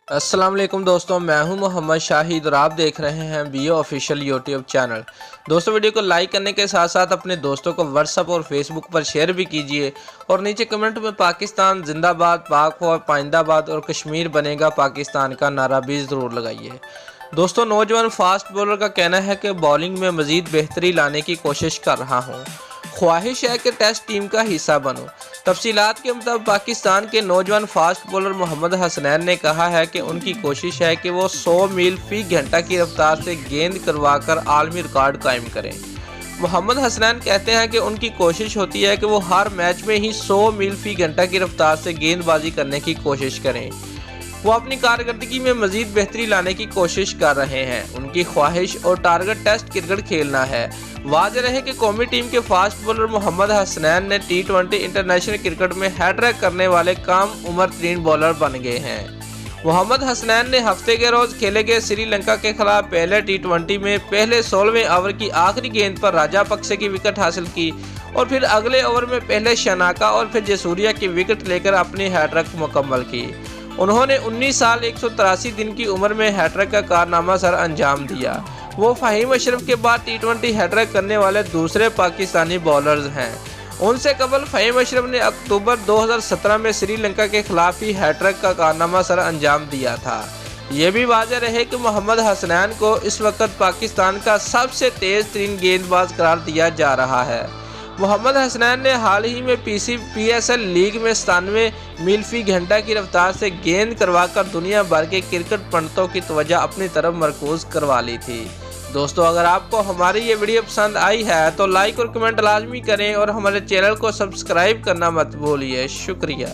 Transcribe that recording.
अस्सलाम वालेकुम दोस्तों, मैं हूं मोहम्मद शाहिद और आप देख रहे हैं बीओ ऑफिशियल यूट्यूब चैनल। दोस्तों, वीडियो को लाइक करने के साथ साथ अपने दोस्तों को व्हाट्सएप और फेसबुक पर शेयर भी कीजिए और नीचे कमेंट में पाकिस्तान जिंदाबाद, पाक व पाइंदाबाद और कश्मीर बनेगा पाकिस्तान का नारा भी ज़रूर लगाइए। दोस्तों, नौजवान फास्ट बॉलर का कहना है कि बॉलिंग में मज़ीद बेहतरी लाने की कोशिश कर रहा हूँ, ख्वाहिश है कि टेस्ट टीम का हिस्सा बनूं। तफसीलात के मुताबिक पाकिस्तान के नौजवान फास्ट बॉलर मोहम्मद हसनैन ने कहा है कि उनकी कोशिश है कि वो 100 मील फी घंटा की रफ्तार से गेंद करवाकर आलमी रिकॉर्ड कायम करें। मोहम्मद हसनैन कहते हैं कि उनकी कोशिश होती है कि वो हर मैच में ही 100 मील फी घंटा की रफ्तार से गेंदबाजी करने की कोशिश करें। वो अपनी कारकर्दगी में मजीद बेहतरी लाने की कोशिश कर रहे हैं। उनकी ख्वाहिश और टारगेट टेस्ट क्रिकेट खेलना है। वाज़ेह रहे कि कौमी टीम के फास्ट बॉलर मोहम्मद हसनैन ने T20 इंटरनेशनल क्रिकेट में हैट्रिक करने वाले कम उम्र तरीन बॉलर बन गए हैं। मोहम्मद हसनैन ने हफ्ते के रोज खेले गए श्रीलंका के खिलाफ पहले T20 में पहले 16वें ओवर की आखिरी गेंद पर राजापक्से की विकेट हासिल की और फिर अगले ओवर में पहले शनाका और फिर जसूरिया की विकेट लेकर अपनी हैट्रिक मुकम्मल की। उन्होंने 19 साल 183 दिन की उम्र में हैट्रिक का कारनामा सर अंजाम दिया। वो फ़हीम अशरफ के बाद T20 हैट्रिक करने वाले दूसरे पाकिस्तानी बॉलर्स हैं। उनसे कबल फ़हीम अशरफ ने अक्टूबर 2017 में श्रीलंका के खिलाफ ही हैट्रिक का कारनामा सर अंजाम दिया था। ये भी वाज़ेह रहे कि मोहम्मद हसनैन को इस वक्त पाकिस्तान का सबसे तेज़ तरीन गेंदबाज करार दिया जा रहा है। मोहम्मद हसनैन ने हाल ही में PSL लीग में 97 मील फी घंटा की रफ्तार से गेंद करवाकर दुनिया भर के क्रिकेट पंडितों की तवज्जो अपनी तरफ मरकूज करवा ली थी। दोस्तों, अगर आपको हमारी ये वीडियो पसंद आई है तो लाइक और कमेंट लाजमी करें और हमारे चैनल को सब्सक्राइब करना मत भूलिए। शुक्रिया।